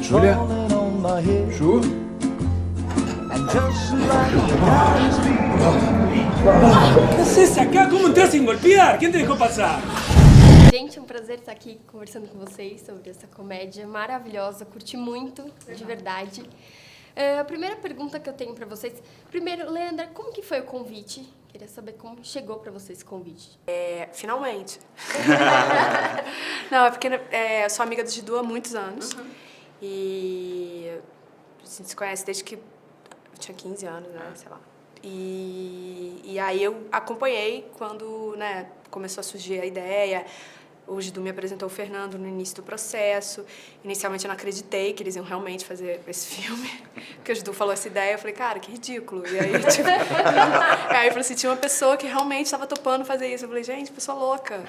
Júlia? Ju? ¿Qué haces acá? ¿Cómo entras sin golpear? ¿Quién te dejó pasar? Gente, é um prazer estar aqui conversando com vocês sobre essa comédia maravilhosa. Curti muito, de verdade. A primeira pergunta que eu tenho pra vocês... Primeiro, Leandra, como que foi o convite? Queria saber como chegou pra vocês esse convite. Finalmente. Não, é porque eu sou amiga do Gidu há muitos anos. E a gente se conhece desde que eu tinha 15 anos, né? Sei lá. E aí eu acompanhei quando, né, começou a surgir a ideia. O Gidu me apresentou o Fernando no início do processo. Inicialmente eu não acreditei que eles iam realmente fazer esse filme. Porque o Gidu falou essa ideia, eu falei, cara, que ridículo. E aí, tipo... aí eu falei assim, tinha uma pessoa que realmente estava topando fazer isso. Eu falei, gente, pessoa louca.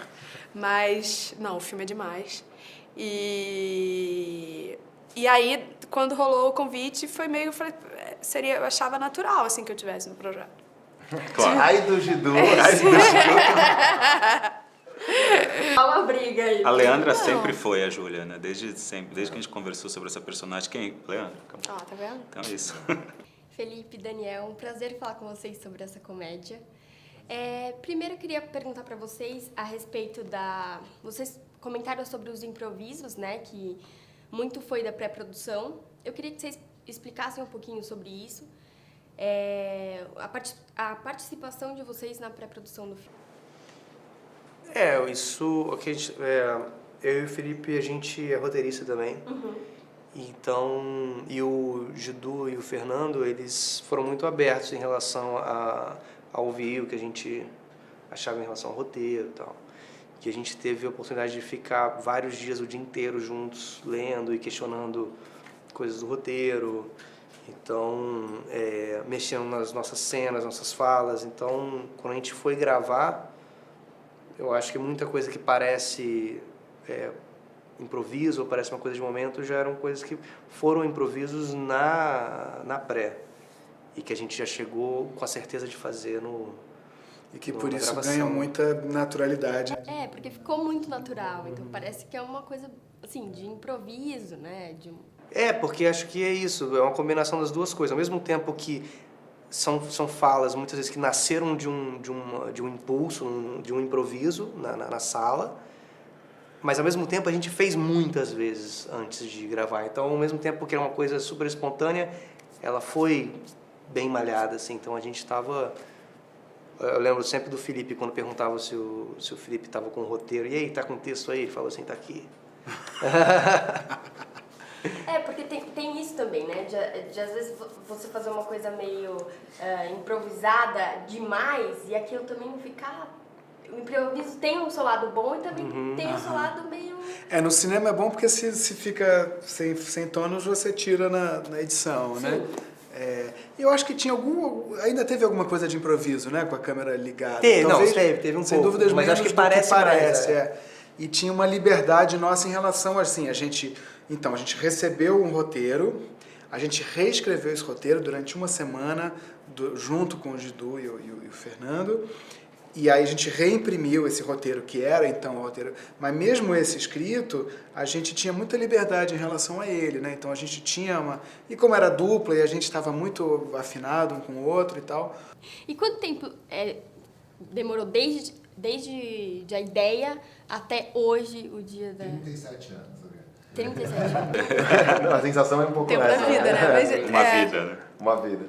Mas, não, o filme é demais. E aí, quando rolou o convite, foi meio... Eu falei, eu achava natural, assim, que eu tivesse no projeto. Claro. Ai do Gidu, ai do Gidu. Olha uma briga aí. A Leandra sempre foi a Júlia, né? Desde sempre, desde que a gente conversou sobre essa personagem. Quem? Leandra? Tá vendo? Então é isso. Felipe, Daniel, um prazer falar com vocês sobre essa comédia. Primeiro eu queria perguntar pra vocês a respeito da... Vocês comentaram sobre os improvisos, né? Que muito foi da pré-produção. Eu queria que vocês explicassem um pouquinho sobre isso. A participação de vocês na pré-produção do filme. Isso que a gente, eu e o Felipe, a gente é roteirista também. Então, e o Gidu e o Fernando, eles foram muito abertos em relação a ouvir o que a gente achava em relação ao roteiro e tal. Que a gente teve a oportunidade de ficar vários dias, o dia inteiro juntos, lendo e questionando coisas do roteiro. Então, mexendo nas nossas cenas, nossas falas. Então, quando a gente foi gravar, eu acho que muita coisa que parece improviso ou parece uma coisa de momento já eram coisas que foram improvisos na pré. E que a gente já chegou com a certeza de fazer E que por isso ganha muita naturalidade. Porque ficou muito natural. Então parece que é uma coisa, assim, de improviso, né? Porque acho que é isso. É uma combinação das duas coisas. Ao mesmo tempo que são falas, muitas vezes, que nasceram de um impulso, de um improviso na sala, mas, ao mesmo tempo, a gente fez muitas vezes antes de gravar. Então, ao mesmo tempo que era uma coisa super espontânea, ela foi bem malhada, assim. Então, a gente estava... Eu lembro sempre do Felipe, quando perguntava se o Felipe estava com o roteiro. E aí, tá com o texto aí? Ele falou assim, tá aqui. Porque tem isso também, né? De às vezes você fazer uma coisa meio improvisada demais e aquilo também não ficar... O improviso tem o seu lado bom e também tem o seu lado meio... No cinema é bom porque se fica sem tonos, você tira na edição, Sim. né? Eu acho que tinha ainda teve alguma coisa de improviso, né? Com a câmera ligada. Teve um sem pouco, dúvidas, mas menos acho que do parece mais, E tinha uma liberdade nossa em relação, assim, a gente recebeu um roteiro, a gente reescreveu esse roteiro durante uma semana, junto com o Gidu e o Fernando, e aí a gente reimprimiu esse roteiro, que era então o roteiro, mas mesmo esse escrito, a gente tinha muita liberdade em relação a ele, né? Então a gente tinha e como era dupla e a gente estava muito afinado um com o outro e tal. E quanto tempo demorou desde a ideia até hoje, o dia da... 37 anos. 37 anos. A sensação é um pouco Tempo da essa. vida, né? Mas, Uma vida, né? Uma vida.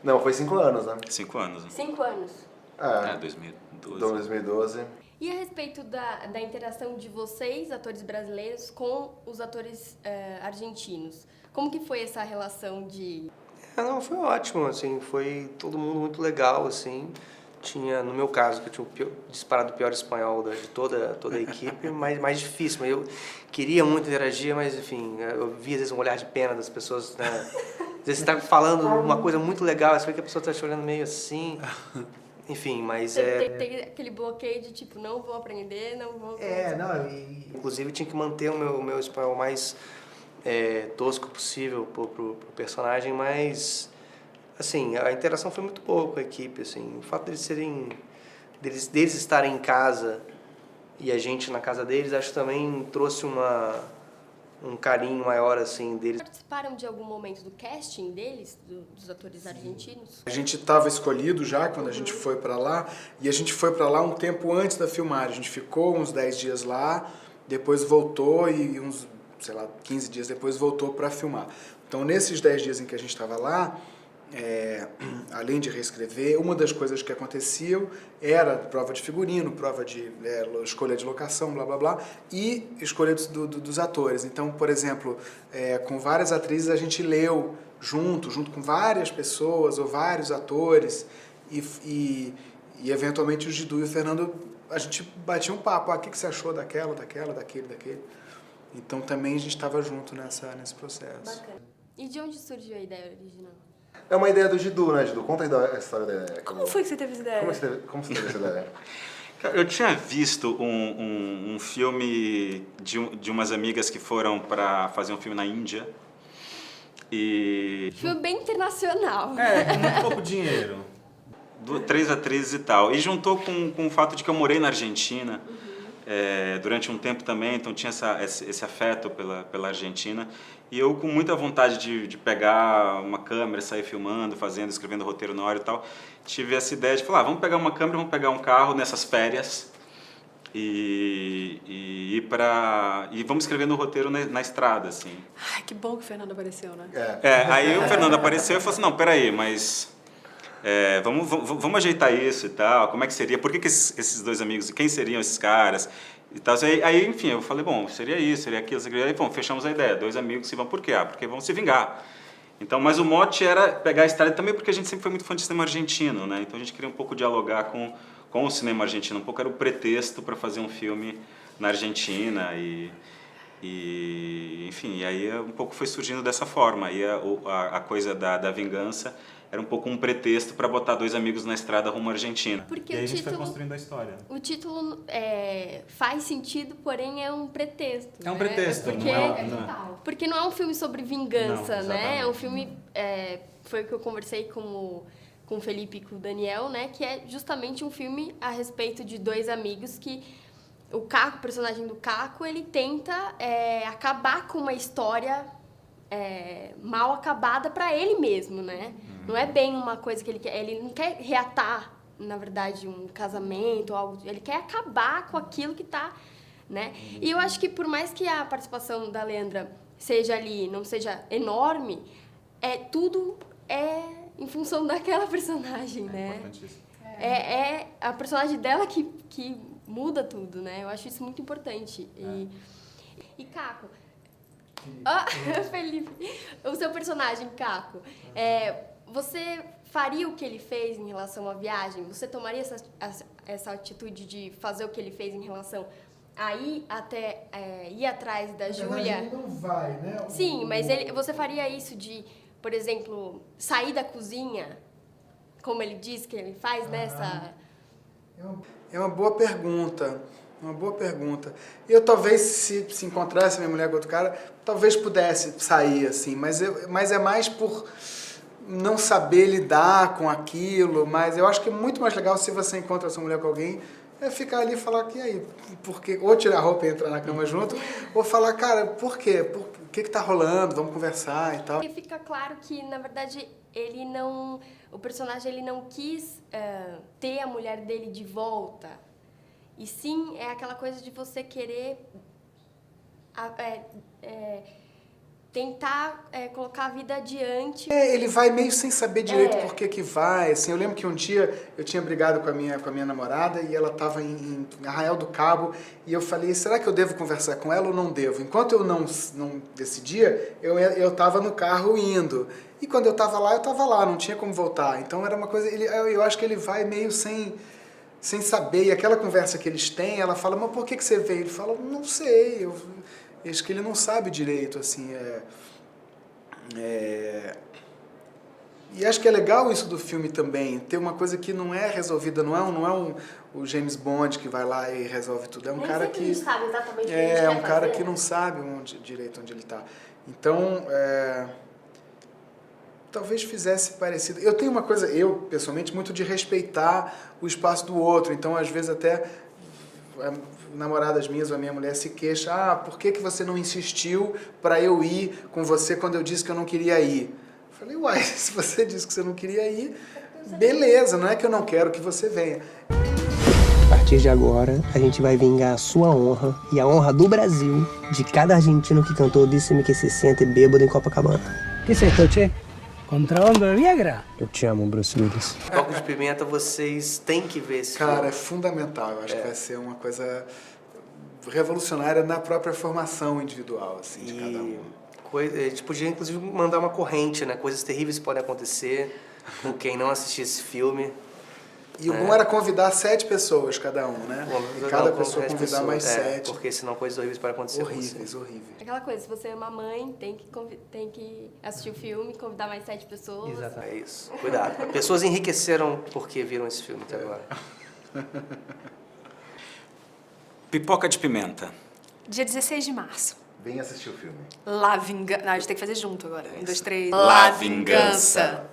Não, foi 5 anos, né? 5 anos. Né? 5 anos. 2012. 2012. E a respeito da interação de vocês, atores brasileiros, com os atores argentinos? Como que foi essa relação de... Foi ótimo, assim, foi todo mundo muito legal, assim. Tinha, no meu caso, que eu tinha disparado o pior espanhol de toda a equipe, mas mais difícil. Mas eu queria muito interagir, mas, enfim, eu via, às vezes, um olhar de pena das pessoas, né? Às vezes você tá falando uma coisa muito legal, você vê que a pessoa tá te olhando meio assim... Enfim, mas Tem aquele bloqueio de tipo, não vou aprender, não vou... inclusive tinha que manter o meu espanhol mais tosco possível pro personagem, mas, assim, a interação foi muito boa com a equipe, assim. O fato deles estarem em casa e a gente na casa deles, acho que também trouxe um carinho maior, assim, deles. Participaram de algum momento do casting deles, dos atores argentinos? A gente estava escolhido já quando a gente foi para lá, e a gente foi para lá um tempo antes da filmagem. A gente ficou uns 10 dias lá, depois voltou e uns, sei lá, 15 dias depois voltou para filmar. Então, nesses 10 dias em que a gente estava lá, além de reescrever, uma das coisas que aconteciam era prova de figurino, prova de escolha de locação, blá blá blá, e escolha dos atores. Então, por exemplo, com várias atrizes a gente leu junto com várias pessoas ou vários atores, e eventualmente o Gidu e o Fernando, a gente batia um papo, o que você achou daquela, daquele. Então também a gente estava junto nesse processo. Bacana. E de onde surgiu a ideia original? É uma ideia do Gidu, né, Gidu? Conta aí a história da ideia. Como foi que você teve essa ideia? Como você teve essa ideia? Eu tinha visto um filme de umas amigas que foram para fazer um filme na Índia. E... Filme bem internacional. Com muito pouco dinheiro. 3 atrizes e tal. E juntou com o fato de que eu morei na Argentina durante um tempo também, então tinha esse afeto pela Argentina. E eu, com muita vontade de pegar uma câmera, sair filmando, escrevendo roteiro na hora e tal, tive essa ideia de falar, vamos pegar uma câmera, vamos pegar um carro nessas férias e vamos escrevendo o roteiro na estrada, assim. Ai, que bom que o Fernando apareceu, né? Aí o Fernando apareceu e falou assim, não, peraí, mas vamos ajeitar isso e tal, como é que seria, por que esses dois amigos, quem seriam esses caras? E tal. Aí, enfim, eu falei, bom, seria isso, seria aquilo, aí, bom, fechamos a ideia, 2 amigos se vão por quê? Porque vão se vingar. Então, mas o mote era pegar a estrada também porque a gente sempre foi muito fã de cinema argentino, né? Então a gente queria um pouco dialogar com o cinema argentino, um pouco era o pretexto para fazer um filme na Argentina enfim, e aí um pouco foi surgindo dessa forma. Aí a coisa da vingança era um pouco um pretexto para botar 2 amigos na estrada rumo à Argentina. Porque E aí o a gente foi título, construindo a história. o título faz sentido, porém é um pretexto. É um né? pretexto, Porque, não. porque não é um filme sobre vingança, Não, né? É um exatamente. filme, foi o que eu conversei com o Felipe e com o Daniel, né? Que é justamente um filme a respeito de 2 amigos que o Caco, o personagem do Caco, ele tenta acabar com uma história mal acabada para ele mesmo, né? Não é bem uma coisa que ele quer. Ele não quer reatar, na verdade, um casamento ou algo. Ele quer acabar com aquilo que tá, né? E eu acho que por mais que a participação da Leandra seja ali, não seja enorme, tudo é em função daquela personagem, né? Importantíssimo. É a personagem dela que muda tudo, né? Eu acho isso muito importante. E Caco, Felipe, o seu personagem, Caco, você faria o que ele fez em relação à viagem? Você tomaria essa atitude de fazer o que ele fez em relação a ir até ir atrás da Júlia? Ele não vai, né? Sim, mas você faria isso de, por exemplo, sair da cozinha, como ele diz que ele faz nessa... É uma boa pergunta. Uma boa pergunta. Eu talvez, se encontrasse minha mulher com outro cara, talvez pudesse sair, assim, mas é mais por não saber lidar com aquilo, mas eu acho que é muito mais legal se você encontra sua mulher com alguém, ficar ali e falar, e aí, por quê? Ou tirar a roupa e entrar na cama junto, ou falar, cara, por quê? O que tá rolando? Vamos conversar e tal. E fica claro que, na verdade, o personagem ele não quis ter a mulher dele de volta. E sim, é aquela coisa de você querer tentar colocar a vida adiante. Ele vai meio sem saber direito por que vai. Assim, eu lembro que um dia eu tinha brigado com a minha namorada e ela estava em Arraial do Cabo e eu falei, será que eu devo conversar com ela ou não devo? Enquanto eu não decidia, eu estava no carro indo. E quando eu estava lá, não tinha como voltar. Então era uma coisa, eu acho que ele vai meio sem saber. E aquela conversa que eles têm, ela fala, mas por que você veio? Ele fala, não sei, eu acho que ele não sabe direito, assim, E acho que é legal isso do filme também, ter uma coisa que não é resolvida, não é o James Bond que vai lá e resolve tudo, é um cara que... Nem sabe exatamente o que a gente quer um cara fazer. que não sabe direito onde ele está. Então, talvez fizesse parecido. Eu tenho uma coisa, pessoalmente, muito de respeitar o espaço do outro, então às vezes até namoradas minhas ou a minha mulher se queixa, por que você não insistiu para eu ir com você quando eu disse que eu não queria ir? Eu falei, uai, se você disse que você não queria ir, beleza, não é que eu não quero que você venha. A partir de agora, a gente vai vingar a sua honra e a honra do Brasil de cada argentino que cantou Disse-me que se sente bêbado em Copacabana. ¿Qué es esto, che? ¿Contrabando de Viagra? Eu te amo, Bruce Willis. Toque de Pimenta, vocês têm que ver esse Cara, filme. é fundamental. Eu acho que vai ser uma coisa revolucionária na própria formação individual, assim, de cada um. A gente podia, inclusive, mandar uma corrente, né? Coisas terríveis podem acontecer com quem não assistir esse filme. E o bom era convidar 7 pessoas cada um, né? E cada pessoa convidar mais 7. Porque senão coisas horríveis podem acontecer. Horríveis. Aquela coisa, se você é uma mãe, tem que assistir o filme, convidar mais 7 pessoas. É isso. Cuidado. Pessoas enriqueceram porque viram esse filme até agora. Pipoca de Pimenta. Dia 16 de março. Vem assistir o filme. La Vingança. Não, a gente tem que fazer junto agora. 1, 2, 3. La Vingança.